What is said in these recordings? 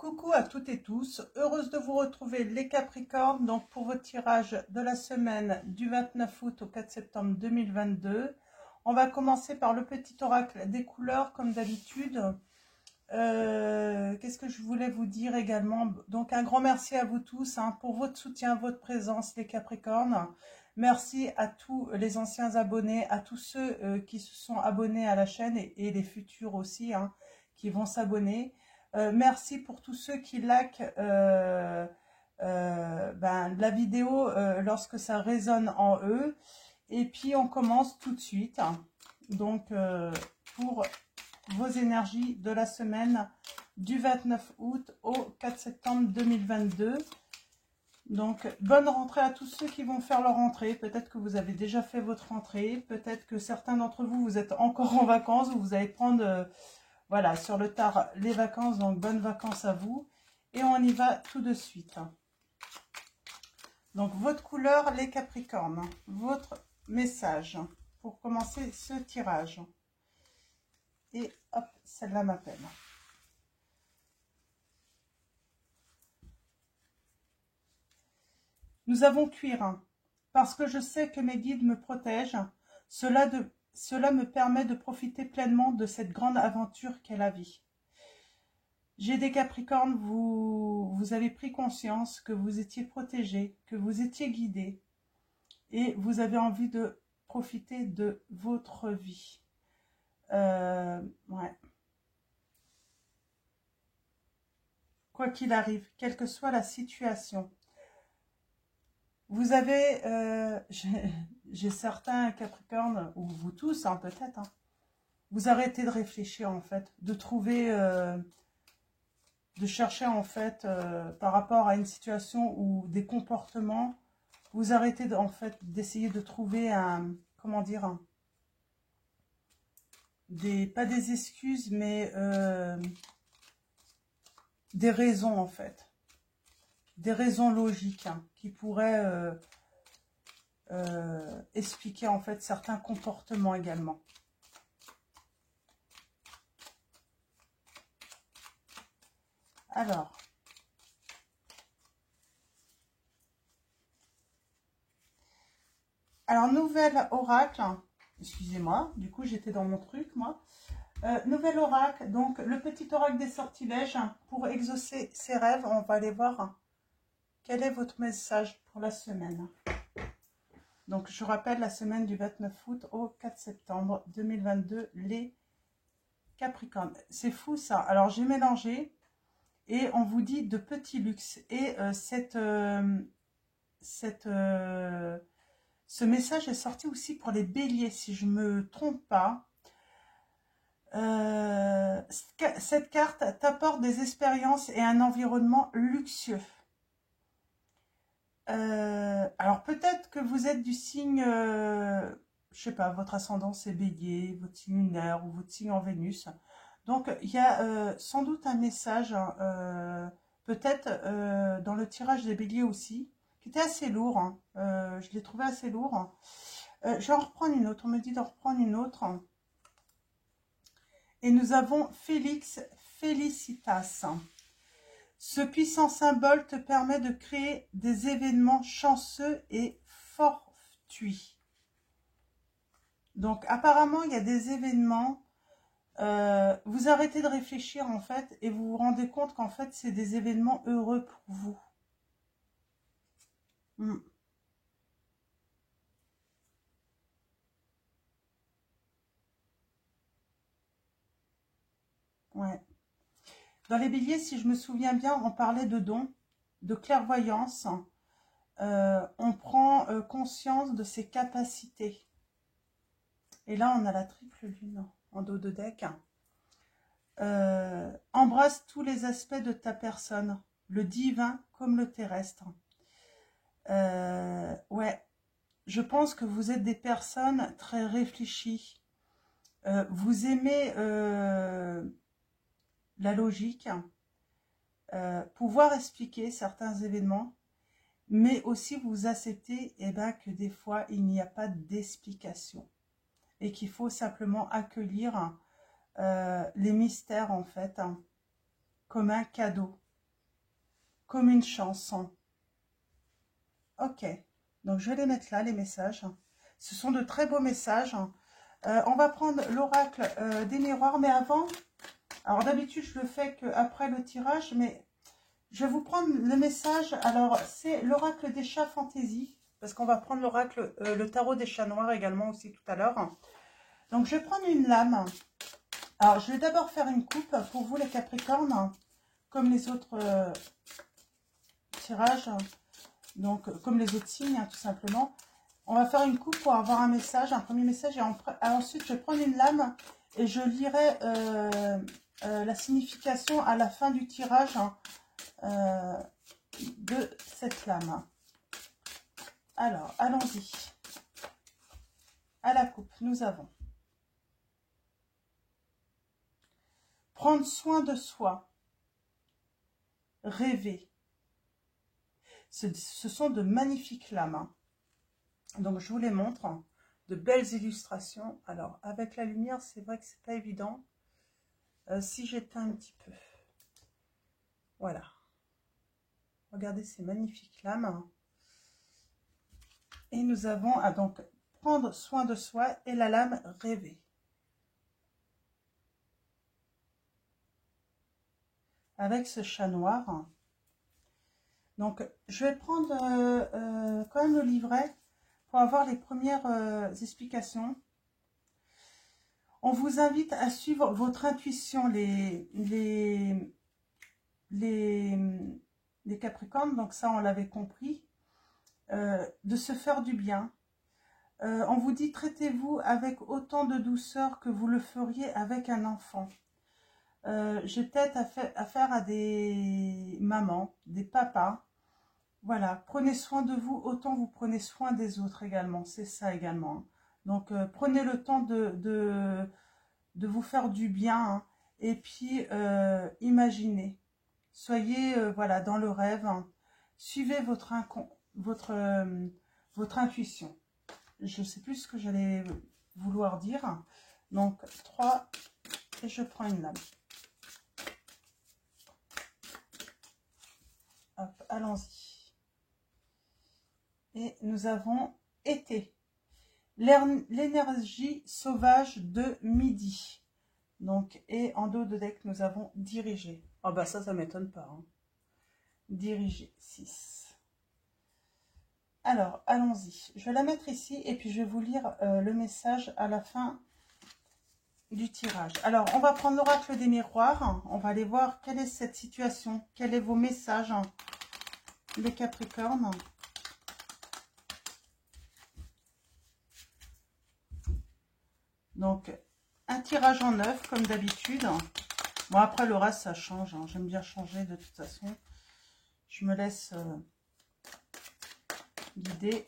Coucou à toutes et tous, heureuse de vous retrouver les Capricornes, donc pour votre tirage de la semaine du 29 août au 4 septembre 2022. On va commencer par le petit oracle des couleurs comme d'habitude. Qu'est-ce que je voulais vous dire également? Donc un grand merci à vous tous pour votre soutien, votre présence les Capricornes. Merci à tous les anciens abonnés, à tous ceux qui se sont abonnés à la chaîne et les futurs aussi qui vont s'abonner. Merci pour tous ceux qui likent la vidéo lorsque ça résonne en eux. Et puis on commence tout de suite. Donc pour vos énergies de la semaine du 29 août au 4 septembre 2022. Donc bonne rentrée à tous ceux qui vont faire leur rentrée. Peut-être que vous avez déjà fait votre rentrée. Peut-être que certains d'entre vous, vous êtes encore en vacances ou vous allez prendre... voilà, sur le tard, les vacances, donc bonnes vacances à vous. Et on y va tout de suite. Donc, votre couleur, les Capricornes. Votre message pour commencer ce tirage. Et hop, celle-là m'appelle. Nous avons cuir. Parce que je sais que mes guides me protègent, cela me permet de profiter pleinement de cette grande aventure qu'est la vie. J'ai des Capricornes, vous avez pris conscience que vous étiez protégés, que vous étiez guidés et vous avez envie de profiter de votre vie. Ouais. Quoi qu'il arrive, quelle que soit la situation. Vous avez, j'ai certains Capricornes, ou vous tous peut-être, vous arrêtez de réfléchir en fait, de trouver... de chercher en fait par rapport à une situation ou des comportements, vous arrêtez en fait d'essayer de trouver un, comment dire, pas des excuses mais des raisons en fait, des raisons logiques qui pourraient expliquer en fait certains comportements également. Alors, nouvel oracle, excusez-moi, du coup j'étais dans mon truc moi. Nouvel oracle, donc le petit oracle des sortilèges pour exaucer ses rêves. On va aller voir quel est votre message pour la semaine. Donc je rappelle la semaine du 29 août au 4 septembre 2022, les Capricornes. C'est fou ça. Alors j'ai mélangé et on vous dit de petits luxe. Et ce message est sorti aussi pour les béliers, si je ne me trompe pas. Cette carte t'apporte des expériences et un environnement luxueux. Alors peut-être que vous êtes du signe, je sais pas, votre ascendant c'est bélier, votre signe lunaire ou votre signe en Vénus. Donc il y a sans doute un message, peut-être dans le tirage des béliers aussi, qui était assez lourd. Je l'ai trouvé assez lourd. Je vais en reprendre une autre. On me dit d'en reprendre une autre. Et nous avons Félix Felicitas. Ce puissant symbole te permet de créer des événements chanceux et fortuits. Donc apparemment, il y a des événements. Vous arrêtez de réfléchir en fait et vous vous rendez compte qu'en fait, c'est des événements heureux pour vous. Ouais. Dans les béliers, si je me souviens bien, on parlait de dons, de clairvoyance. On prend conscience de ses capacités. Et là, on a la triple lune en dos de deck. Embrasse tous les aspects de ta personne, le divin comme le terrestre. Ouais, je pense que vous êtes des personnes très réfléchies. Vous aimez la logique, pouvoir expliquer certains événements, mais aussi vous acceptez que des fois il n'y a pas d'explication et qu'il faut simplement accueillir les mystères en fait comme un cadeau. comme une chanson. Ok, donc je vais les mettre là, les messages. Ce sont de très beaux messages. On va prendre l'oracle des miroirs, mais avant, alors d'habitude je le fais qu'après le tirage, mais je vais vous prendre le message. Alors c'est l'oracle des chats fantaisie, parce qu'on va prendre l'oracle, le tarot des chats noirs également aussi tout à l'heure. Donc je vais prendre une lame. Alors je vais d'abord faire une coupe pour vous les Capricornes, comme les autres tirages, donc comme les autres signes tout simplement. On va faire une coupe pour avoir un message, un premier message, et ensuite je vais prendre une lame et je lirai la signification à la fin du tirage de cette lame. Alors, allons-y. À la coupe, nous avons prendre soin de soi, rêver. Ce sont de magnifiques lames. Donc, je vous les montre. De belles illustrations. Alors, avec la lumière, c'est vrai que c'est pas évident. Si j'éteins un petit peu. Voilà. Regardez ces magnifiques lames. Et nous avons donc prendre soin de soi et la lame rêver. Avec ce chat noir. Donc, je vais prendre quand même le livret pour avoir les premières explications. On vous invite à suivre votre intuition, les Capricornes, donc ça on l'avait compris, de se faire du bien. On vous dit traitez-vous avec autant de douceur que vous le feriez avec un enfant. J'ai peut-être affaire à des mamans, des papas. Voilà, prenez soin de vous autant vous prenez soin des autres également, c'est ça également. Donc prenez le temps de vous faire du bien, hein. Et puis imaginez, soyez voilà, dans le rêve, hein. Suivez votre intuition. Je ne sais plus ce que j'allais vouloir dire. Donc 3 et je prends une lame. Hop, allons-y. Et nous avons été. L'énergie sauvage de midi. Donc, et en dos de deck, nous avons dirigé. Oh bah ça m'étonne pas. Hein. Diriger, 6. Alors, allons-y. Je vais la mettre ici et puis je vais vous lire le message à la fin du tirage. Alors, on va prendre l'oracle des miroirs. On va aller voir quelle est cette situation. Quels sont vos messages, hein, les Capricornes. Donc, un tirage en 9, comme d'habitude. Bon, après, le reste, ça change. Hein. J'aime bien changer de toute façon. Je me laisse guider.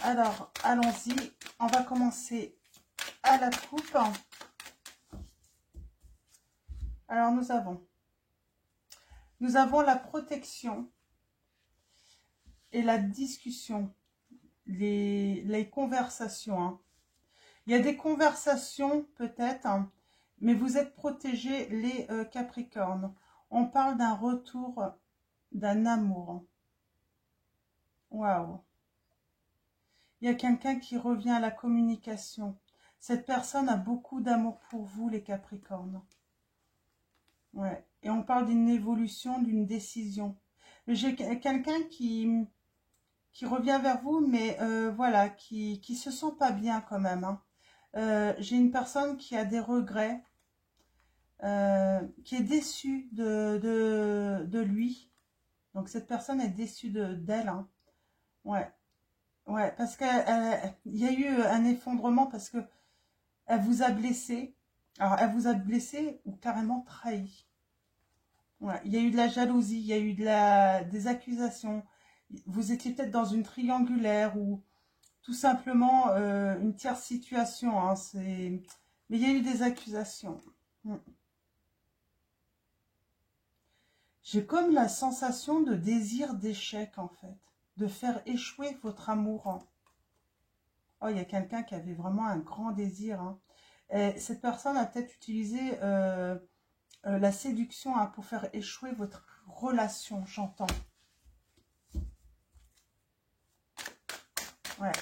Alors, allons-y. On va commencer à la coupe. Alors, nous avons la protection et la discussion, les conversations. Hein. Il y a des conversations peut-être, hein, mais vous êtes protégés, les Capricornes. On parle d'un retour, d'un amour. Waouh! Il y a quelqu'un qui revient à la communication. Cette personne a beaucoup d'amour pour vous, les Capricornes. Ouais. Et on parle d'une évolution, d'une décision. J'ai quelqu'un qui revient vers vous, mais voilà, qui se sent pas bien quand même. Hein. J'ai une personne qui a des regrets, qui est déçue de lui. Donc cette personne est déçue d'elle. Hein. Ouais. Ouais, parce qu'il y a eu un effondrement parce que elle vous a blessé. Alors, elle vous a blessé ou carrément trahi. Ouais, il y a eu de la jalousie, il y a eu des accusations. Vous étiez peut-être dans une triangulaire ou tout simplement une tierce situation. Hein, mais il y a eu des accusations. J'ai comme la sensation de désir d'échec, en fait. De faire échouer votre amour. Hein. Oh, il y a quelqu'un qui avait vraiment un grand désir. Hein. Et cette personne a peut-être utilisé la séduction, hein, pour faire échouer relation, j'entends. Ouais.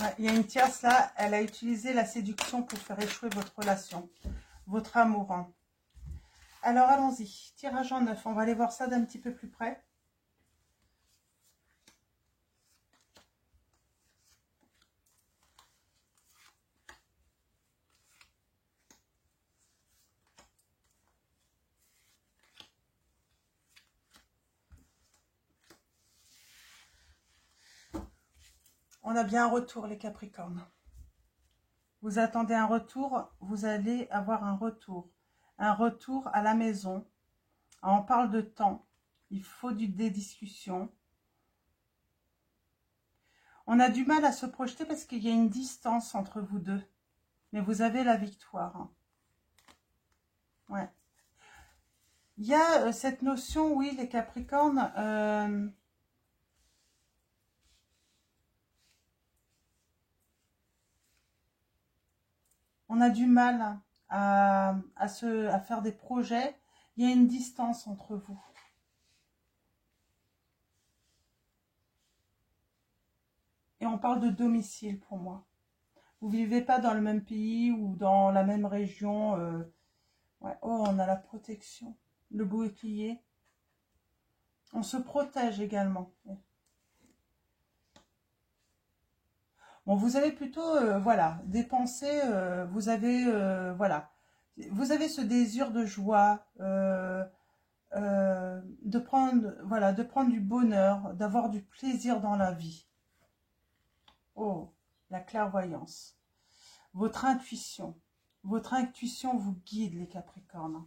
Ouais, il y a une tierce là, elle a utilisé la séduction pour faire échouer votre relation, votre amour. Hein. Alors allons-y, tirage en 9, on va aller voir ça d'un petit peu plus près. On a bien un retour les Capricornes. Vous attendez un retour, vous allez avoir un retour. Un retour à la maison. On parle de temps. Il faut des discussions. On a du mal à se projeter parce qu'il y a une distance entre vous deux. Mais vous avez la victoire. Hein. Ouais. Il y a cette notion, oui, les Capricornes. On a du mal à faire des projets. Il y a une distance entre vous. Et on parle de domicile pour moi. Vous vivez pas dans le même pays ou dans la même région. Ouais. Oh, on a la protection. Le bouclier. On se protège également. Bon, vous avez plutôt, voilà, dépensé, vous avez, voilà, vous avez ce désir de joie, de prendre, voilà, de prendre du bonheur, d'avoir du plaisir dans la vie. Oh, la clairvoyance. Votre intuition vous guide, les Capricornes.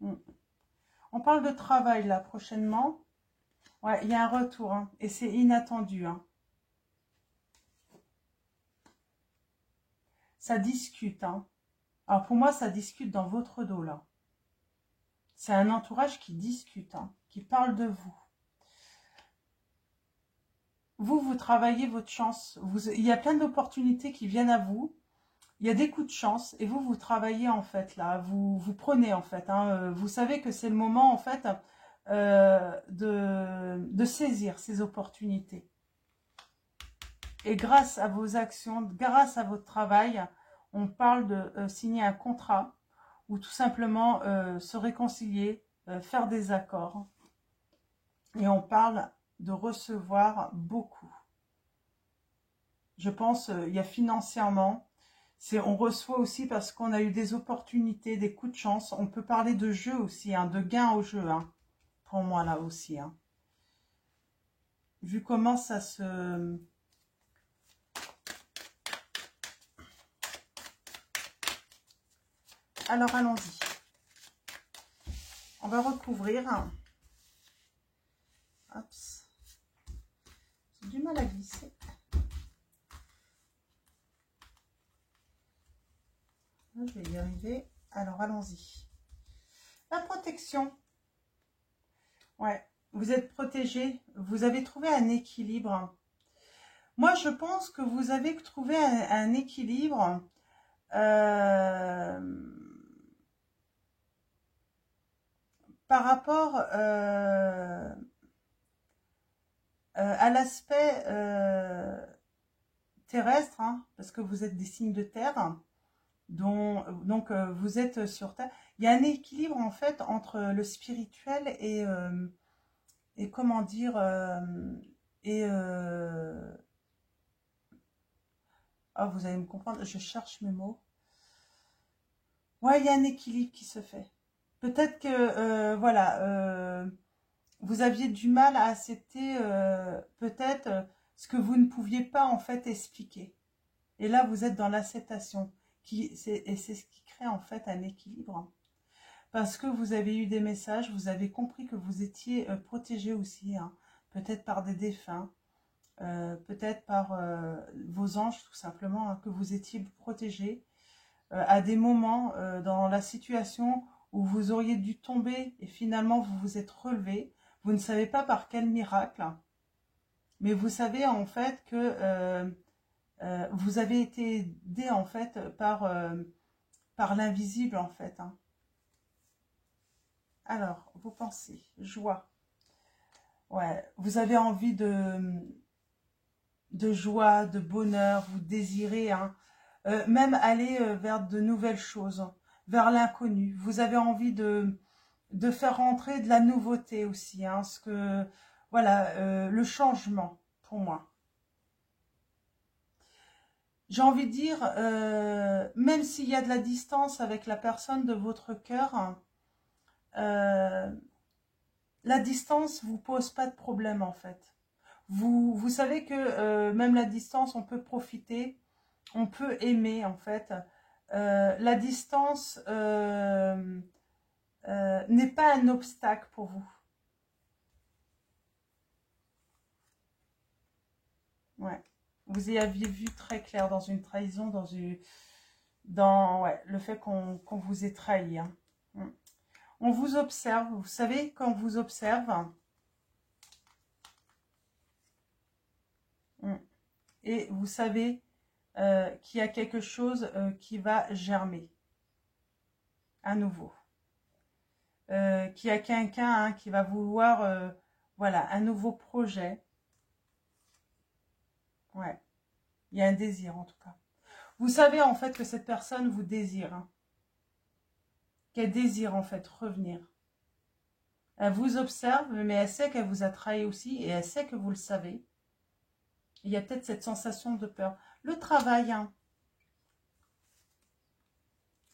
On parle de travail, là, prochainement. Ouais, il y a un retour, hein, et c'est inattendu, hein. Ça discute, hein. Alors, pour moi, ça discute dans votre dos, là. C'est un entourage qui discute, hein, qui parle de vous. Vous travaillez votre chance. Il y a plein d'opportunités qui viennent à vous. Il y a des coups de chance et vous travaillez en fait là. Vous prenez en fait. Hein, vous savez que c'est le moment en fait de saisir ces opportunités. Et grâce à vos actions, grâce à votre travail, on parle de signer un contrat ou tout simplement se réconcilier, faire des accords. Et on parle de recevoir beaucoup. Je pense, il y a financièrement, on reçoit aussi parce qu'on a eu des opportunités, des coups de chance. On peut parler de jeu aussi, hein, de gain au jeu, hein, pour moi là aussi. Hein. Vu comment ça se... Alors allons-y. On va recouvrir. Hop. J'ai du mal à glisser. Je vais y arriver. Alors, allons-y. La protection. Ouais, vous êtes protégé. Vous avez trouvé un équilibre. Moi, je pense que vous avez trouvé un équilibre par rapport à l'aspect terrestre, hein, parce que vous êtes des signes de terre. Donc vous êtes sur Terre. Il y a un équilibre en fait entre le spirituel et comment dire oh, vous allez me comprendre, je cherche mes mots. Ouais, il y a un équilibre qui se fait. Peut-être que voilà, vous aviez du mal à accepter peut-être ce que vous ne pouviez pas en fait expliquer. Et là, vous êtes dans l'acceptation. Et c'est ce qui crée en fait un équilibre. Parce que vous avez eu des messages, vous avez compris que vous étiez protégé aussi, hein, peut-être par des défunts, peut-être par vos anges tout simplement, hein, que vous étiez protégé à des moments dans la situation où vous auriez dû tomber et finalement vous vous êtes relevé. Vous ne savez pas par quel miracle, mais vous savez en fait que vous avez été aidé en fait par l'invisible en fait. Hein. Alors, vous pensez, joie. Ouais, vous avez envie de joie, de bonheur, vous désirez, hein, même aller vers de nouvelles choses, vers l'inconnu. Vous avez envie de faire rentrer de la nouveauté aussi, hein, ce que, voilà, le changement pour moi. J'ai envie de dire, même s'il y a de la distance avec la personne de votre cœur, euh, la distance vous pose pas de problème en fait. Vous savez que même la distance, on peut profiter, on peut aimer en fait. La distance n'est pas un obstacle pour vous. Ouais. Vous y aviez vu très clair dans une trahison, dans ouais, le fait qu'on vous ait trahi, hein. Mm. On vous observe, vous savez, quand on vous observe, mm, et vous savez qu'il y a quelque chose qui va germer à nouveau. Qu'il y a quelqu'un, hein, qui va vouloir, voilà, un nouveau projet. Ouais, il y a un désir en tout cas. Vous savez en fait que cette personne vous désire, hein, qu'elle désire en fait revenir. Elle vous observe, mais elle sait qu'elle vous a trahi aussi et elle sait que vous le savez. Il y a peut-être cette sensation de peur. Le travail, hein.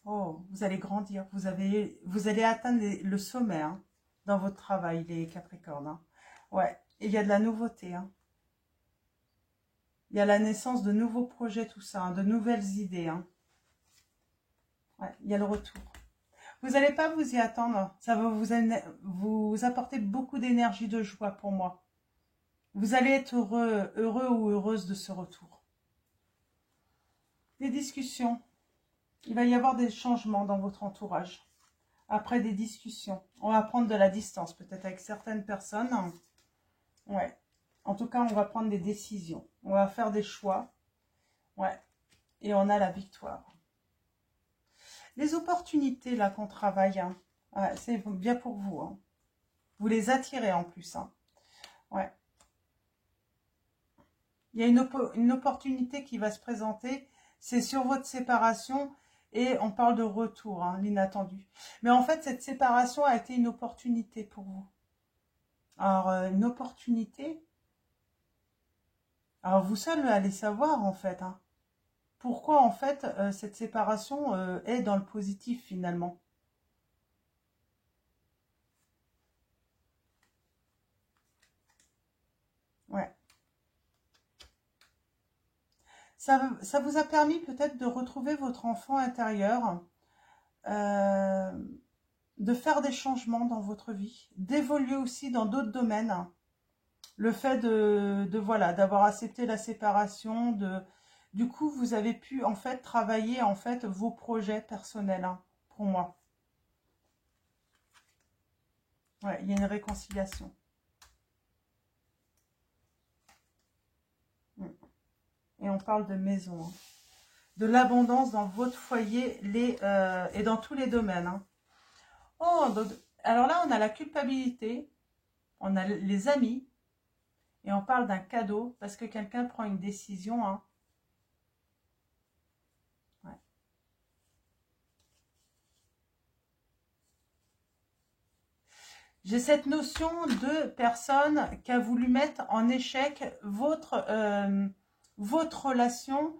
Oh, vous allez grandir, vous allez atteindre le sommet, hein, dans votre travail, les Capricornes, hein. Ouais, et il y a de la nouveauté, hein. Il y a la naissance de nouveaux projets, tout ça, hein, de nouvelles idées, hein. Ouais, il y a le retour. Vous n'allez pas vous y attendre. Ça va vous apporter beaucoup d'énergie, de joie pour moi. Vous allez être heureux, heureux ou heureuse de ce retour. Des discussions. Il va y avoir des changements dans votre entourage. Après des discussions. On va prendre de la distance, peut-être avec certaines personnes. Ouais. En tout cas, on va prendre des décisions. On va faire des choix. Ouais. Et on a la victoire. Les opportunités, là, qu'on travaille, hein, ouais, c'est bien pour vous, hein. Vous les attirez en plus, hein. Ouais. Il y a une opportunité qui va se présenter. C'est sur votre séparation et on parle de retour, hein, l'inattendu. Mais en fait, cette séparation a été une opportunité pour vous. Alors, une opportunité. Alors, vous seul allez savoir, en fait, hein, pourquoi, en fait, cette séparation est dans le positif, finalement. Ouais. Ça vous a permis peut-être de retrouver votre enfant intérieur, euh, de faire des changements dans votre vie, d'évoluer aussi dans d'autres domaines. Le fait voilà, d'avoir accepté la séparation, du coup, vous avez pu en fait travailler en fait vos projets personnels, hein, pour moi. Ouais, il y a une réconciliation. Mm. Et on parle de maison, hein. De l'abondance dans votre foyer et dans tous les domaines, hein. Oh, alors là, on a la culpabilité, on a les amis, et on parle d'un cadeau parce que quelqu'un prend une décision, hein. Ouais. J'ai cette notion de personne qui a voulu mettre en échec votre relation.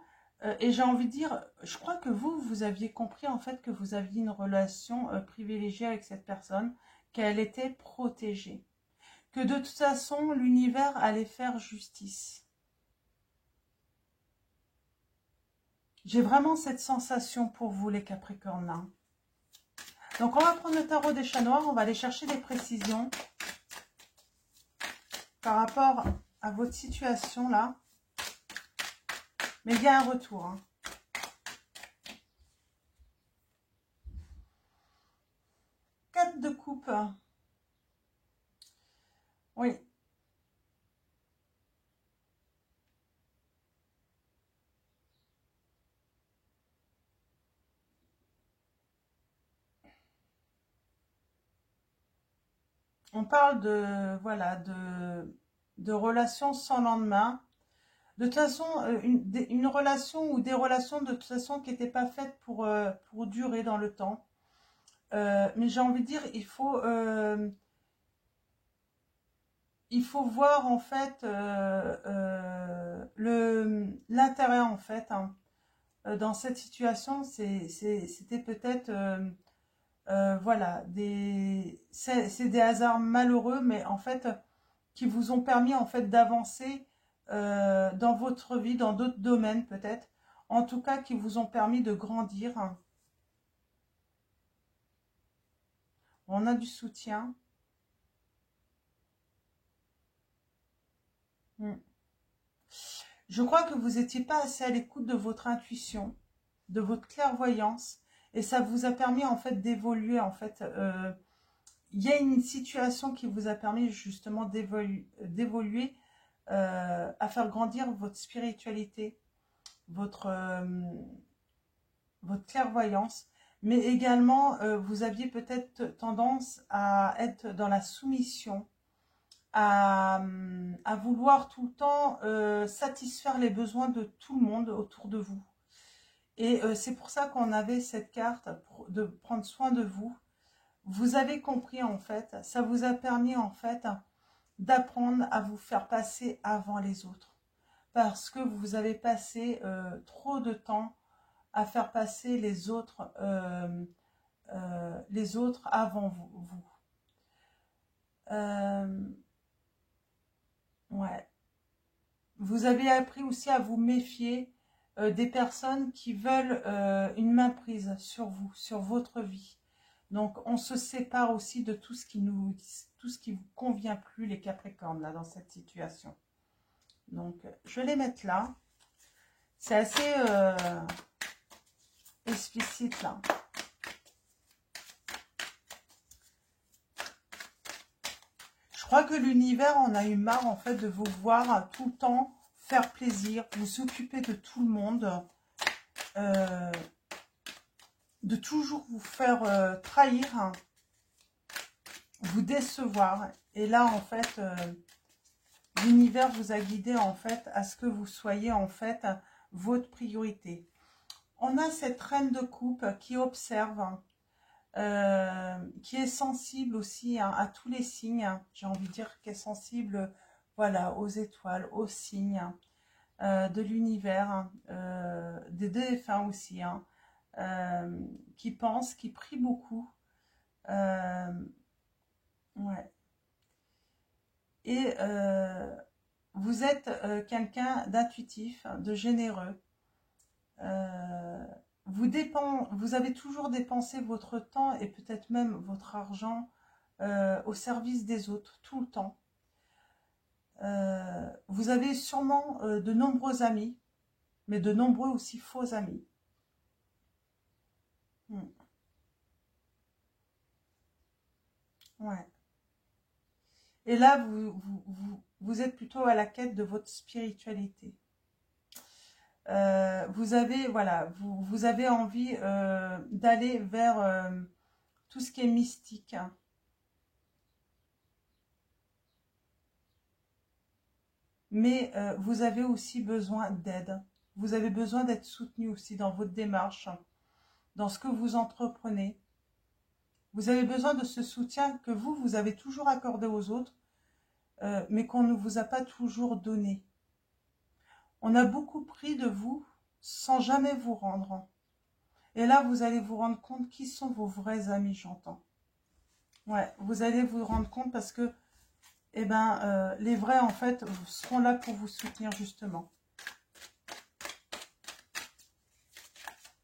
Et j'ai envie de dire, je crois que vous aviez compris en fait que vous aviez une relation privilégiée avec cette personne, qu'elle était protégée. Que de toute façon, l'univers allait faire justice. J'ai vraiment cette sensation pour vous, les Capricornes, là. Donc, on va prendre le tarot des chats noirs, on va aller chercher des précisions par rapport à votre situation, là. Mais il y a un retour, hein. Quatre de coupe. Oui. On parle de, voilà, de relations sans lendemain. De toute façon, une relation ou des relations de toute façon qui n'étaient pas faites pour durer dans le temps. Mais j'ai envie de dire, il faut voir en fait l'intérêt en fait hein, dans cette situation. C'était peut-être voilà c'est des hasards malheureux, mais en fait qui vous ont permis en fait d'avancer dans votre vie, dans d'autres domaines peut-être. En tout cas, qui vous ont permis de grandir. On a du soutien. Mm. Je crois que vous n'étiez pas assez à l'écoute de votre intuition, de votre clairvoyance, et ça vous a permis en fait d'évoluer. En fait, il y a une situation qui vous a permis justement d'évoluer, à faire grandir votre spiritualité, votre, votre clairvoyance, mais également vous aviez peut-être tendance à être dans la soumission, à vouloir tout le temps satisfaire les besoins de tout le monde autour de vous. Et c'est pour ça qu'on avait cette carte de prendre soin de vous. Vous avez compris en fait, ça vous a permis en fait d'apprendre à vous faire passer avant les autres. Parce que vous avez passé trop de temps à faire passer les autres avant vous. Ouais. Vous avez appris aussi à vous méfier des personnes qui veulent une main prise sur vous, sur votre vie. Donc, on se sépare aussi de tout ce qui vous convient plus, les Capricornes, là, dans cette situation. Donc, je vais les mettre là. C'est assez explicite, là. Je crois que l'univers en a eu marre, en fait, de vous voir tout le temps faire plaisir, vous occuper de tout le monde, de toujours vous faire trahir, hein, vous décevoir. Et là, en fait, l'univers vous a guidé, en fait, à ce que vous soyez, en fait, votre priorité. On a cette reine de coupe qui observe, qui est sensible aussi hein, à tous les signes. J'ai envie de dire qu'elle est sensible, voilà, aux étoiles, aux signes de l'univers, des défunts aussi, hein, qui pense, qui prie beaucoup. Ouais. Et vous êtes quelqu'un d'intuitif, de généreux. Vous avez toujours dépensé votre temps et peut-être même votre argent au service des autres, tout le temps. Vous avez sûrement de nombreux amis, mais de nombreux aussi faux amis. Ouais. Et là, vous êtes plutôt à la quête de votre spiritualité. Vous avez, voilà, vous avez envie d'aller vers tout ce qui est mystique. Mais vous avez aussi besoin d'aide. Vous avez besoin d'être soutenu aussi dans votre démarche, dans ce que vous entreprenez. Vous avez besoin de ce soutien que vous avez toujours accordé aux autres, mais qu'on ne vous a pas toujours donné. On a beaucoup pris de vous sans jamais vous rendre. Et là, vous allez vous rendre compte qui sont vos vrais amis, j'entends. Ouais, vous allez vous rendre compte parce que, eh ben, les vrais, en fait, seront là pour vous soutenir, justement.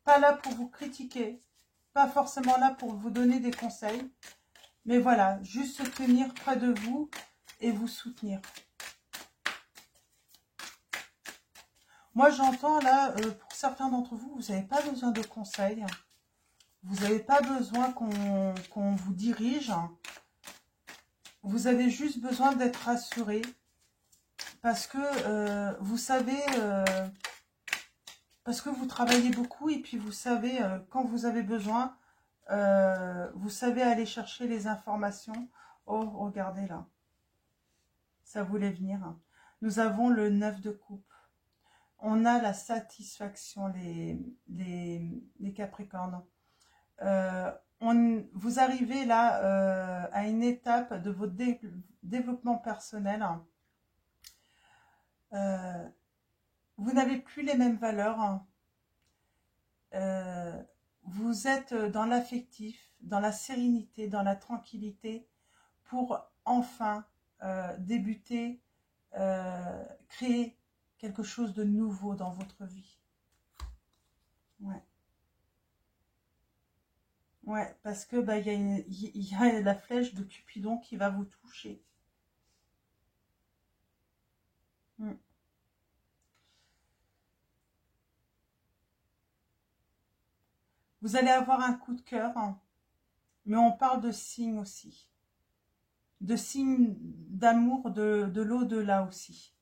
Pas là pour vous critiquer, pas forcément là pour vous donner des conseils, mais voilà, juste se tenir près de vous et vous soutenir. Moi, j'entends là, pour certains d'entre vous, vous n'avez pas besoin de conseils. Vous n'avez pas besoin qu'on vous dirige. Vous avez juste besoin d'être rassuré. Parce que vous savez, parce que vous travaillez beaucoup et puis vous savez, quand vous avez besoin, vous savez aller chercher les informations. Oh, regardez là. Ça voulait venir. Nous avons le 9 de coupe. On a la satisfaction, les Capricornes. Vous arrivez là à une étape de votre développement personnel. Vous n'avez plus les mêmes valeurs. Vous êtes dans l'affectif, dans la sérénité, dans la tranquillité pour enfin débuter, créer quelque chose de nouveau dans votre vie. Ouais. Ouais, parce que bah, y a la flèche de Cupidon qui va vous toucher. Mm. Vous allez avoir un coup de cœur, hein, mais on parle de signes aussi. De signes d'amour de l'au-delà aussi.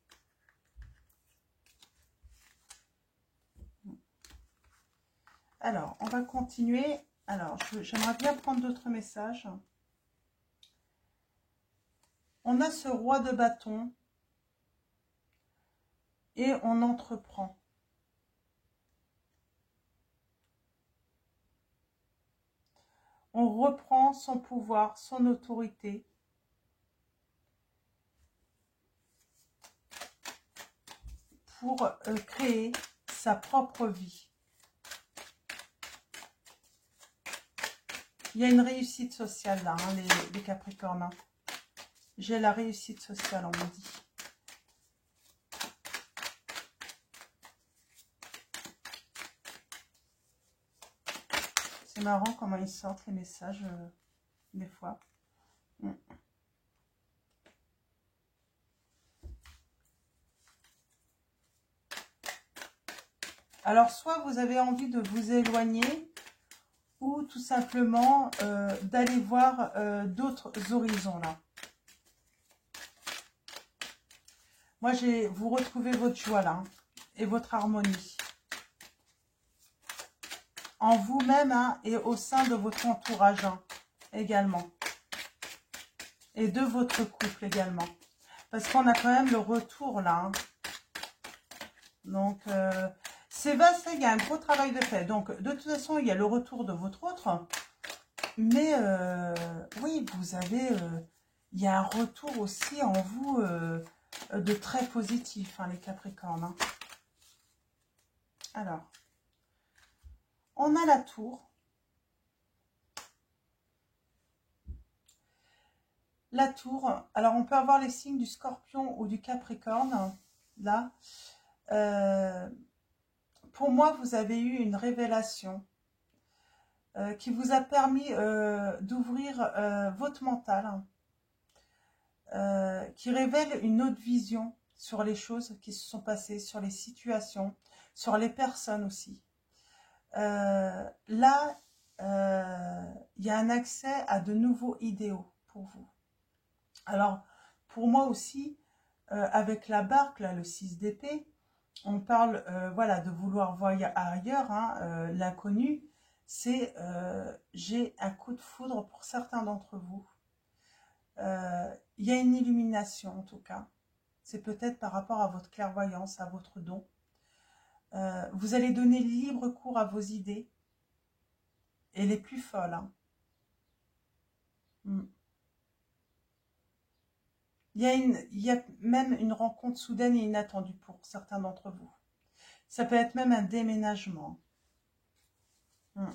Alors, on va continuer. Alors, j'aimerais bien prendre d'autres messages. On a ce roi de bâton et on entreprend. On reprend son pouvoir, son autorité. Pour créer sa propre vie. Il y a une réussite sociale là, hein, les Capricornes. Hein. J'ai la réussite sociale, on me dit. C'est marrant comment ils sortent les messages des fois. Mm. Alors, soit vous avez envie de vous éloigner, ou tout simplement d'aller voir d'autres horizons là. Moi, vous retrouvez votre joie là, hein, et votre harmonie. En vous-même hein, et au sein de votre entourage hein, également. Et de votre couple également. Parce qu'on a quand même le retour là. Hein. Donc, c'est vaste, il y a un gros travail de fait. Donc, de toute façon, il y a le retour de votre autre. Mais, oui, vous avez... il y a un retour aussi en vous de très positif, hein, les Capricornes. Hein. Alors, on a la tour. La tour, alors on peut avoir les signes du Scorpion ou du Capricorne, là. Pour moi, vous avez eu une révélation qui vous a permis d'ouvrir votre mental, qui révèle une autre vision sur les choses qui se sont passées, sur les situations, sur les personnes aussi. Là, il y a un accès à de nouveaux idéaux pour vous. Alors, pour moi aussi, avec la barque, là, le 6 d'épée, on parle voilà, de vouloir voir ailleurs, hein, l'inconnu. C'est j'ai un coup de foudre pour certains d'entre vous. Il y a une illumination en tout cas. C'est peut-être par rapport à votre clairvoyance, à votre don. Vous allez donner libre cours à vos idées. Et les plus folles. Hein. Mm. Il y a même une rencontre soudaine et inattendue pour certains d'entre vous. Ça peut être même un déménagement. Mm.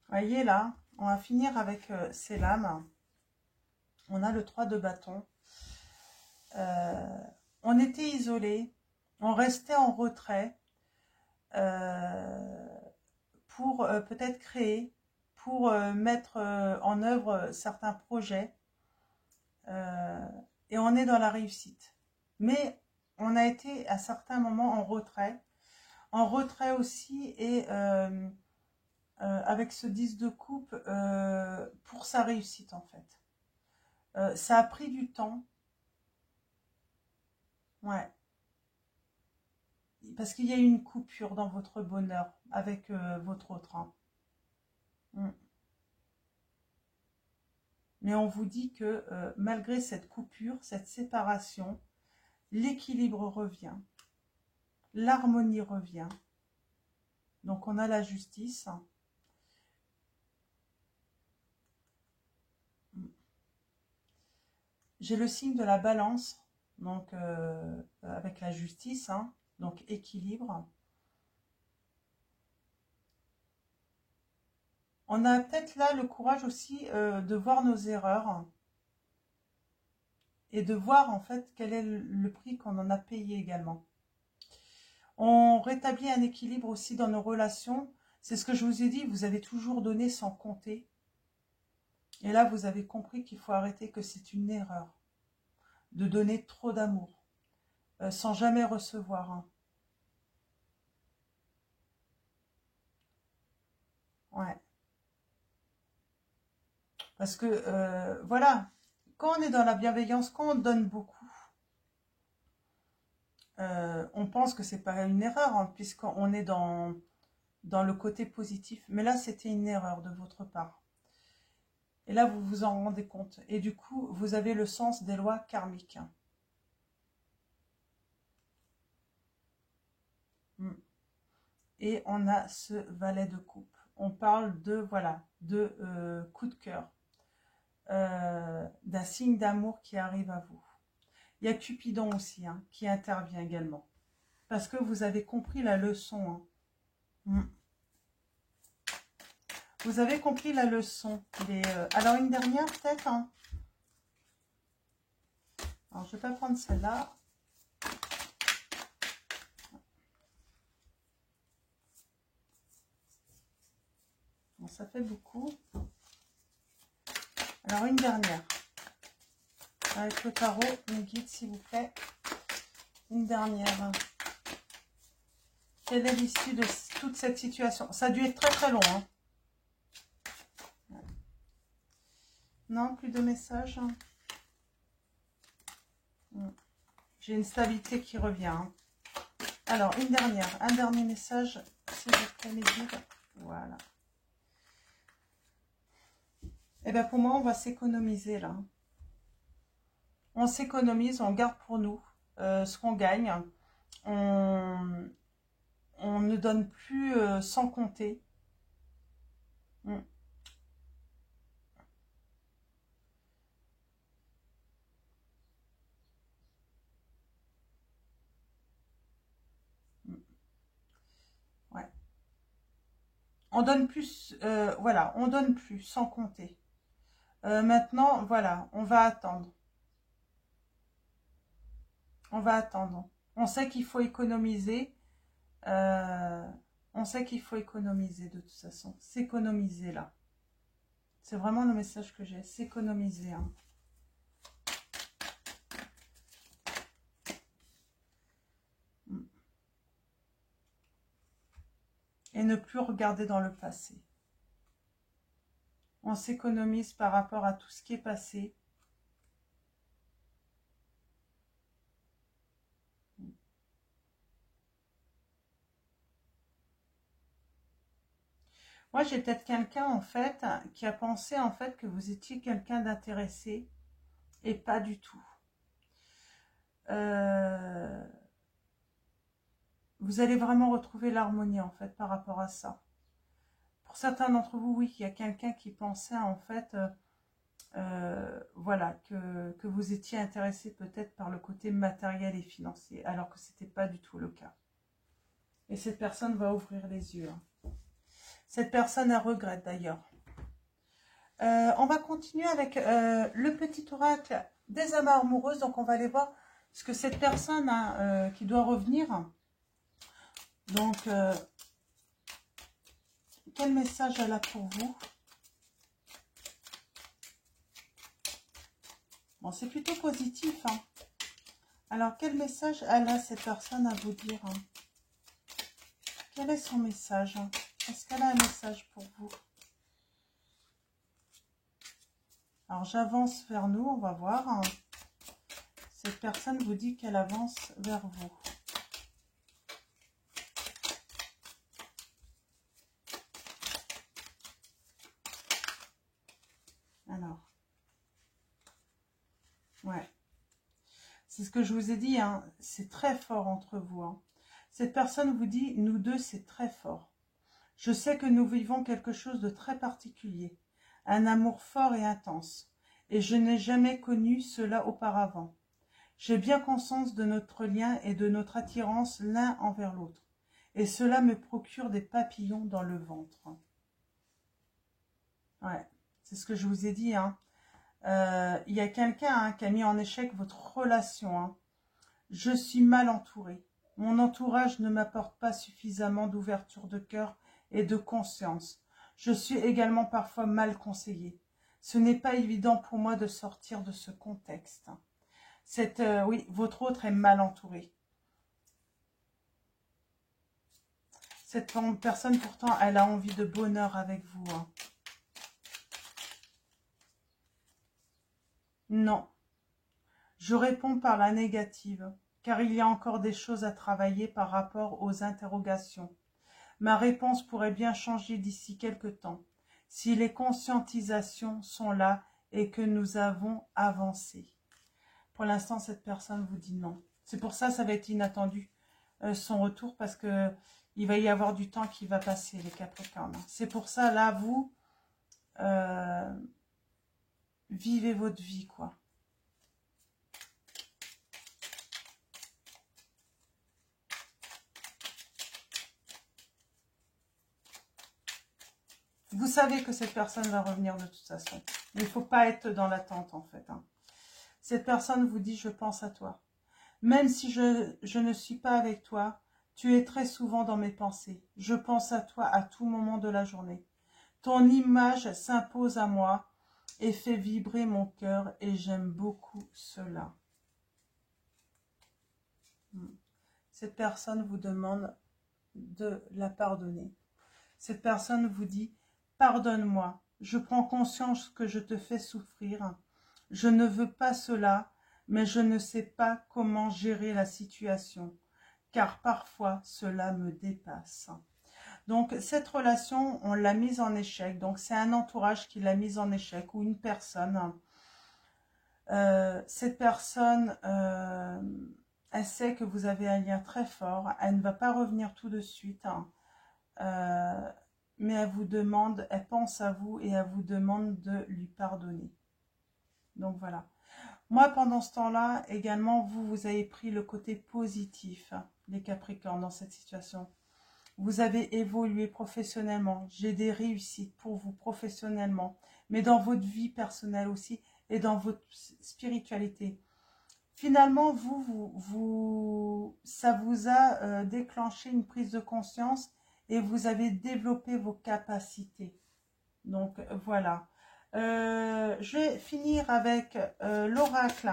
Voyez là, on va finir avec ces lames. On a le 3 de bâton. On était isolés, on restait en retrait pour peut-être créer, pour mettre en œuvre certains projets. Et on est dans la réussite. Mais on a été à certains moments en retrait aussi et avec ce 10 de coupe pour sa réussite en fait. Ça a pris du temps. Ouais. Parce qu'il y a eu une coupure dans votre bonheur avec votre autre. Hein. Mm. Mais on vous dit que malgré cette coupure, cette séparation, l'équilibre revient, l'harmonie revient. Donc on a la justice. J'ai le signe de la balance, donc avec la justice, hein, donc équilibre. On a peut-être là le courage aussi de voir nos erreurs et de voir en fait quel est le prix qu'on en a payé également. On rétablit un équilibre aussi dans nos relations. C'est ce que je vous ai dit, vous avez toujours donné sans compter. Et là, vous avez compris qu'il faut arrêter, que c'est une erreur de donner trop d'amour sans jamais recevoir. Hein. Ouais. Parce que, voilà, quand on est dans la bienveillance, quand on donne beaucoup, on pense que c'est pas une erreur, hein, puisqu'on est dans le côté positif. Mais là, c'était une erreur de votre part. Et là, vous vous en rendez compte. Et du coup, vous avez le sens des lois karmiques. Et on a ce valet de coupe. On parle de, voilà, de coup de cœur. D'un signe d'amour qui arrive à vous. Il y a Cupidon aussi, hein, qui intervient également. Parce que vous avez compris la leçon. Hein. Vous avez compris la leçon. Alors, une dernière, peut-être. Hein. Alors, je ne vais pas prendre celle-là. Bon, ça fait beaucoup. Alors, une dernière. Avec le tarot, mes guides, s'il vous plaît. Une dernière. Quelle est l'issue de toute cette situation? Ça a dû être très très long. Hein. Non, plus de messages. J'ai une stabilité qui revient. Hein. Alors, une dernière. Un dernier message, s'il vous plaît, mes guides. Voilà. Et bien, pour moi, on va s'économiser là. On s'économise, on garde pour nous ce qu'on gagne. On ne donne plus sans compter. Ouais. On donne plus, voilà, on donne plus sans compter. Maintenant, voilà, on va attendre. On va attendre. On sait qu'il faut économiser. On sait qu'il faut économiser de toute façon. S'économiser là. C'est vraiment le message que j'ai. S'économiser. Hein. Et ne plus regarder dans le passé. On s'économise par rapport à tout ce qui est passé. Moi, j'ai peut-être quelqu'un, en fait, qui a pensé, en fait, que vous étiez quelqu'un d'intéressé, et pas du tout. Vous allez vraiment retrouver l'harmonie, en fait, par rapport à ça. Pour certains d'entre vous, oui, il y a quelqu'un qui pensait, en fait, voilà, que vous étiez intéressé peut-être par le côté matériel et financier, alors que ce n'était pas du tout le cas. Et cette personne va ouvrir les yeux. Hein. Cette personne, elle regrette d'ailleurs. On va continuer avec le petit oracle des âmes amoureuses. Donc, on va aller voir ce que cette personne a, qui doit revenir. Donc, quel message elle a pour vous? Bon, c'est plutôt positif. Hein. Alors, quel message elle a, cette personne, à vous dire? Hein? Quel est son message? Hein? Est-ce qu'elle a un message pour vous? Alors, j'avance vers nous, on va voir. Hein. Cette personne vous dit qu'elle avance vers vous. Ouais. C'est ce que je vous ai dit, hein. C'est très fort entre vous. Hein. Cette personne vous dit, nous deux, c'est très fort. Je sais que nous vivons quelque chose de très particulier, un amour fort et intense, et je n'ai jamais connu cela auparavant. J'ai bien conscience de notre lien et de notre attirance l'un envers l'autre, et cela me procure des papillons dans le ventre. Ouais, c'est ce que je vous ai dit, hein. Il y a quelqu'un hein, qui a mis en échec votre relation. Hein. Je suis mal entourée. Mon entourage ne m'apporte pas suffisamment d'ouverture de cœur et de conscience. Je suis également parfois mal conseillée. Ce n'est pas évident pour moi de sortir de ce contexte. Oui, votre autre est mal entourée. Cette personne, pourtant, elle a envie de bonheur avec vous. Hein. Non. Je réponds par la négative, car il y a encore des choses à travailler par rapport aux interrogations. Ma réponse pourrait bien changer d'ici quelque temps, si les conscientisations sont là et que nous avons avancé. Pour l'instant, cette personne vous dit non. C'est pour ça, ça va être inattendu, son retour, parce que il va y avoir du temps qui va passer, les Capricornes. C'est pour ça, là, vous, vivez votre vie, quoi. Vous savez que cette personne va revenir de toute façon. Mais il ne faut pas être dans l'attente, en fait. Hein. Cette personne vous dit « je pense à toi ». Même si je ne suis pas avec toi, tu es très souvent dans mes pensées. Je pense à toi à tout moment de la journée. Ton image s'impose à moi et fait vibrer mon cœur et j'aime beaucoup cela. Cette personne vous demande de la pardonner. Cette personne vous dit « pardonne-moi, je prends conscience que je te fais souffrir. Je ne veux pas cela, mais je ne sais pas comment gérer la situation, car parfois cela me dépasse. » Donc cette relation, on l'a mise en échec. Donc c'est un entourage qui l'a mise en échec ou une personne. Cette personne, elle sait que vous avez un lien très fort. Elle ne va pas revenir tout de suite. Mais elle vous demande, elle pense à vous et elle vous demande de lui pardonner. Donc voilà. Moi, pendant ce temps-là, également, vous avez pris le côté positif, les Capricornes, dans cette situation. Vous avez évolué professionnellement. J'ai des réussites pour vous professionnellement, mais dans votre vie personnelle aussi et dans votre spiritualité. Finalement, ça vous a déclenché une prise de conscience et vous avez développé vos capacités. Donc, voilà. Je vais finir avec l'oracle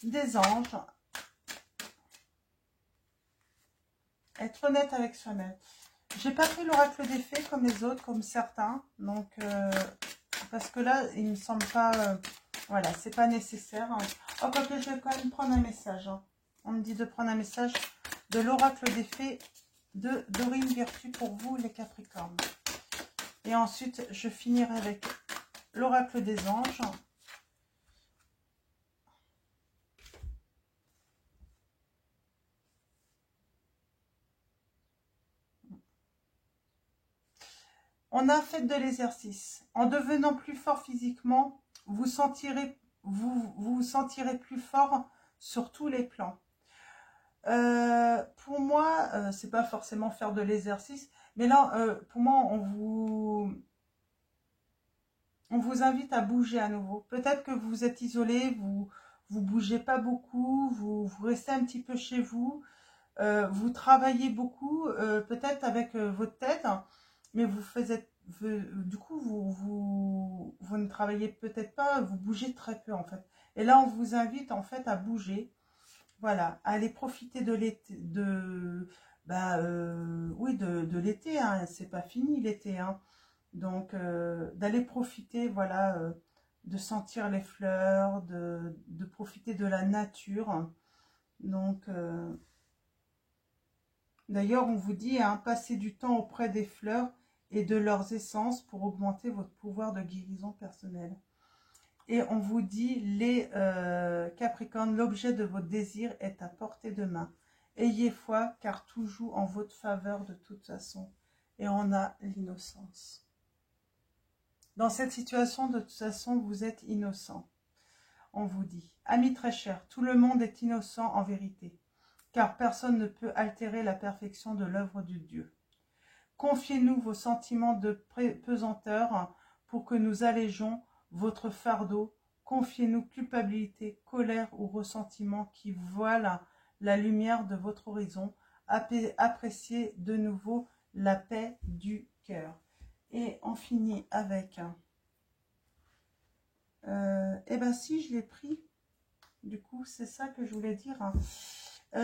des anges. Être honnête avec soi-même. J'ai pas fait l'oracle des fées comme les autres, comme certains. Donc, parce que là, il me semble pas... voilà, c'est pas nécessaire. Oh, quoique je vais quand même prendre un message. Hein. On me dit de prendre un message de l'oracle des fées de Dorine Virtue pour vous, les Capricornes. Et ensuite, je finirai avec l'oracle des anges. On a fait de l'exercice. En devenant plus fort physiquement, vous vous sentirez plus fort sur tous les plans. Pour moi, c'est pas forcément faire de l'exercice, mais là, pour moi, on vous invite à bouger à nouveau. Peut-être que vous êtes isolé, vous bougez pas beaucoup, vous restez un petit peu chez vous, vous travaillez beaucoup, peut-être avec votre tête, mais du coup, vous ne travaillez peut-être pas, vous bougez très peu en fait. Et là, on vous invite en fait à bouger. Voilà, allez profiter de l'été, oui, de l'été, hein, c'est pas fini l'été, hein. Donc, d'aller profiter, voilà, de sentir les fleurs, de profiter de la nature. Donc, d'ailleurs, on vous dit, hein, passez du temps auprès des fleurs et de leurs essences pour augmenter votre pouvoir de guérison personnelle. Et on vous dit, les Capricornes, l'objet de votre désir est à portée de main. Ayez foi, car tout joue en votre faveur de toute façon. Et on a l'innocence. Dans cette situation, de toute façon, vous êtes innocent. On vous dit, amis très chers, tout le monde est innocent en vérité, car personne ne peut altérer la perfection de l'œuvre de Dieu. Confiez-nous vos sentiments de pesanteur pour que nous allégeons votre fardeau. Confiez-nous culpabilité, colère ou ressentiment qui voilent la lumière de votre horizon. Appréciez de nouveau la paix du cœur. Et on finit avec... eh ben si, je l'ai pris. Du coup, c'est ça que je voulais dire.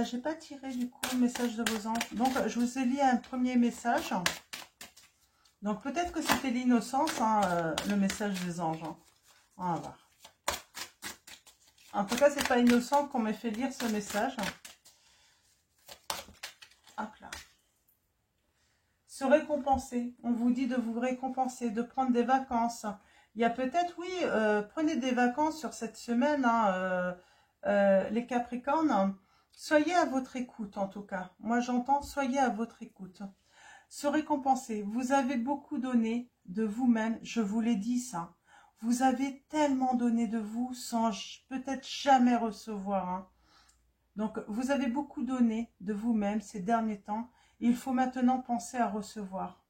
J'ai pas tiré du coup le message de vos anges. Donc, je vous ai lu un premier message. Donc, peut-être que c'était l'innocence, le message des anges. On va voir. En tout cas, c'est pas innocent qu'on m'ait fait lire ce message. Hop là. Se récompenser. On vous dit de vous récompenser, de prendre des vacances. Il y a peut-être, oui, prenez des vacances sur cette semaine, les Capricornes. Soyez à votre écoute, en tout cas. Moi, j'entends, soyez à votre écoute. Se récompenser. Vous avez beaucoup donné de vous-même. Je vous l'ai dit, ça. Vous avez tellement donné de vous sans peut-être jamais recevoir. Donc, vous avez beaucoup donné de vous-même ces derniers temps. Il faut maintenant penser à recevoir.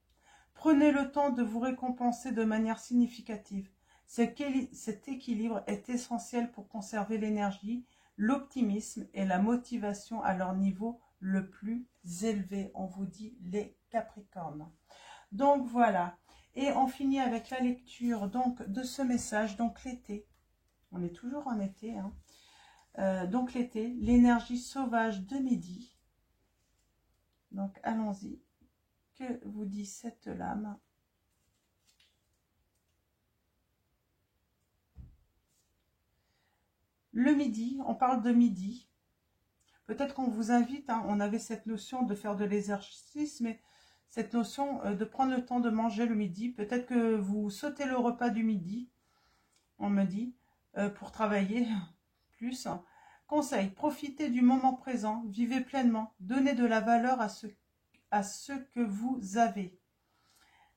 Prenez le temps de vous récompenser de manière significative. Cet équilibre est essentiel pour conserver l'énergie, l'optimisme et la motivation à leur niveau le plus élevé. On vous dit les Capricornes. Donc voilà. Et on finit avec la lecture donc, de ce message. Donc l'été. On est toujours en été. Donc l'été, l'énergie sauvage de midi. Donc allons-y. Que vous dit cette lame? Le midi, on parle de midi. Peut-être qu'on vous invite, on avait cette notion de faire de l'exercice, mais cette notion de prendre le temps de manger le midi. Peut-être que vous sautez le repas du midi, on me dit, pour travailler plus. Conseil, profitez du moment présent, vivez pleinement, donnez de la valeur à ce que vous avez.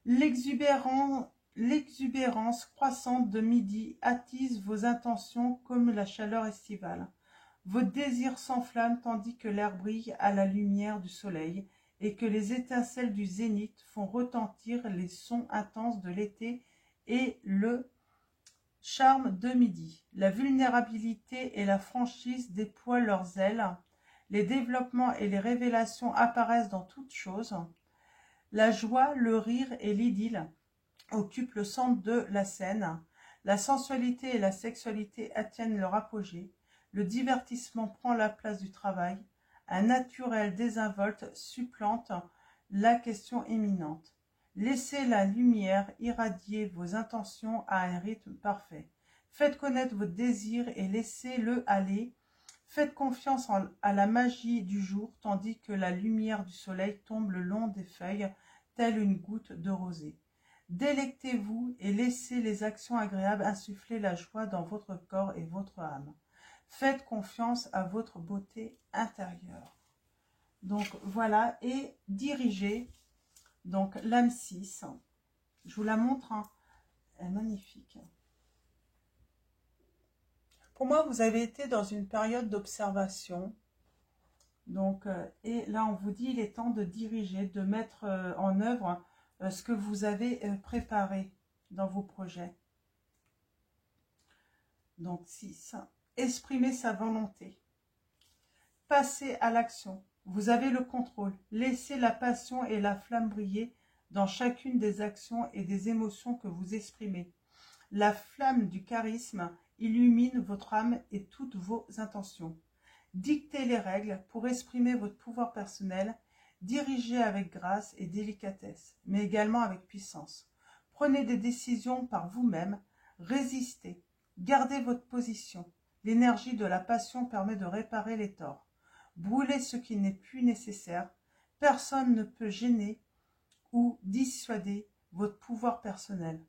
L'exubérance croissante de midi attise vos intentions comme la chaleur estivale. Vos désirs s'enflamment tandis que l'air brille à la lumière du soleil et que les étincelles du zénith font retentir les sons intenses de l'été et le charme de midi. La vulnérabilité et la franchise déploient leurs ailes. Les développements et les révélations apparaissent dans toutes choses. La joie, le rire et l'idylle occupent le centre de la scène. La sensualité et la sexualité atteignent leur apogée. Le divertissement prend la place du travail. Un naturel désinvolte supplante la question éminente. Laissez la lumière irradier vos intentions à un rythme parfait. Faites connaître votre désir et laissez-le aller. Faites confiance à la magie du jour, tandis que la lumière du soleil tombe le long des feuilles, telle une goutte de rosée. Délectez-vous et laissez les actions agréables insuffler la joie dans votre corps et votre âme. Faites confiance à votre beauté intérieure. Donc voilà, et dirigez. Donc l'âme 6, je vous la montre, elle est magnifique. Pour moi, vous avez été dans une période d'observation. Donc, et là, on vous dit, il est temps de diriger, de mettre en œuvre ce que vous avez préparé dans vos projets. Donc 6, exprimez sa volonté. Passez à l'action. Vous avez le contrôle. Laissez la passion et la flamme briller dans chacune des actions et des émotions que vous exprimez. La flamme du charisme illumine votre âme et toutes vos intentions. Dictez les règles pour exprimer votre pouvoir personnel. Dirigez avec grâce et délicatesse, mais également avec puissance. Prenez des décisions par vous-même. Résistez. Gardez votre position. L'énergie de la passion permet de réparer les torts. Brûlez ce qui n'est plus nécessaire. Personne ne peut gêner ou dissuader votre pouvoir personnel.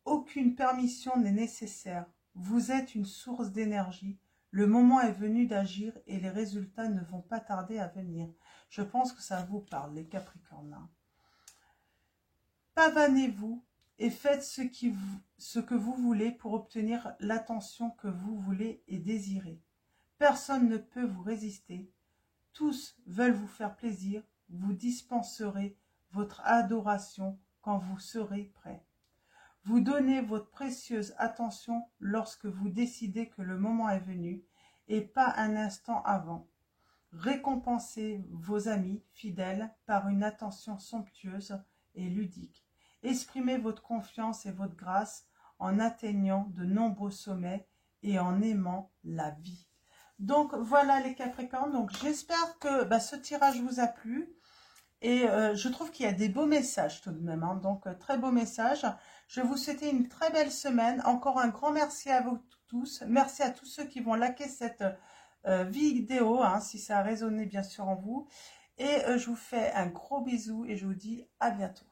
Aucune permission n'est nécessaire. Vous êtes une source d'énergie. Le moment est venu d'agir et les résultats ne vont pas tarder à venir. Je pense que ça vous parle, les Capricornes. Pavanez-vous et faites ce que vous voulez pour obtenir l'attention que vous voulez et désirez. Personne ne peut vous résister. Tous veulent vous faire plaisir. Vous dispenserez votre adoration quand vous serez prêt. Vous donnez votre précieuse attention lorsque vous décidez que le moment est venu et pas un instant avant. Récompensez vos amis fidèles par une attention somptueuse et ludique. Exprimez votre confiance et votre grâce en atteignant de nombreux sommets et en aimant la vie. Donc voilà les Capricornes, donc j'espère que ce tirage vous a plu. Et je trouve qu'il y a des beaux messages tout de même, hein. Donc très beaux messages. Je vais vous souhaiter une très belle semaine. Encore un grand merci à vous tous. Merci à tous ceux qui vont liker cette vidéo, hein, si ça a résonné bien sûr en vous. Et je vous fais un gros bisou et je vous dis à bientôt.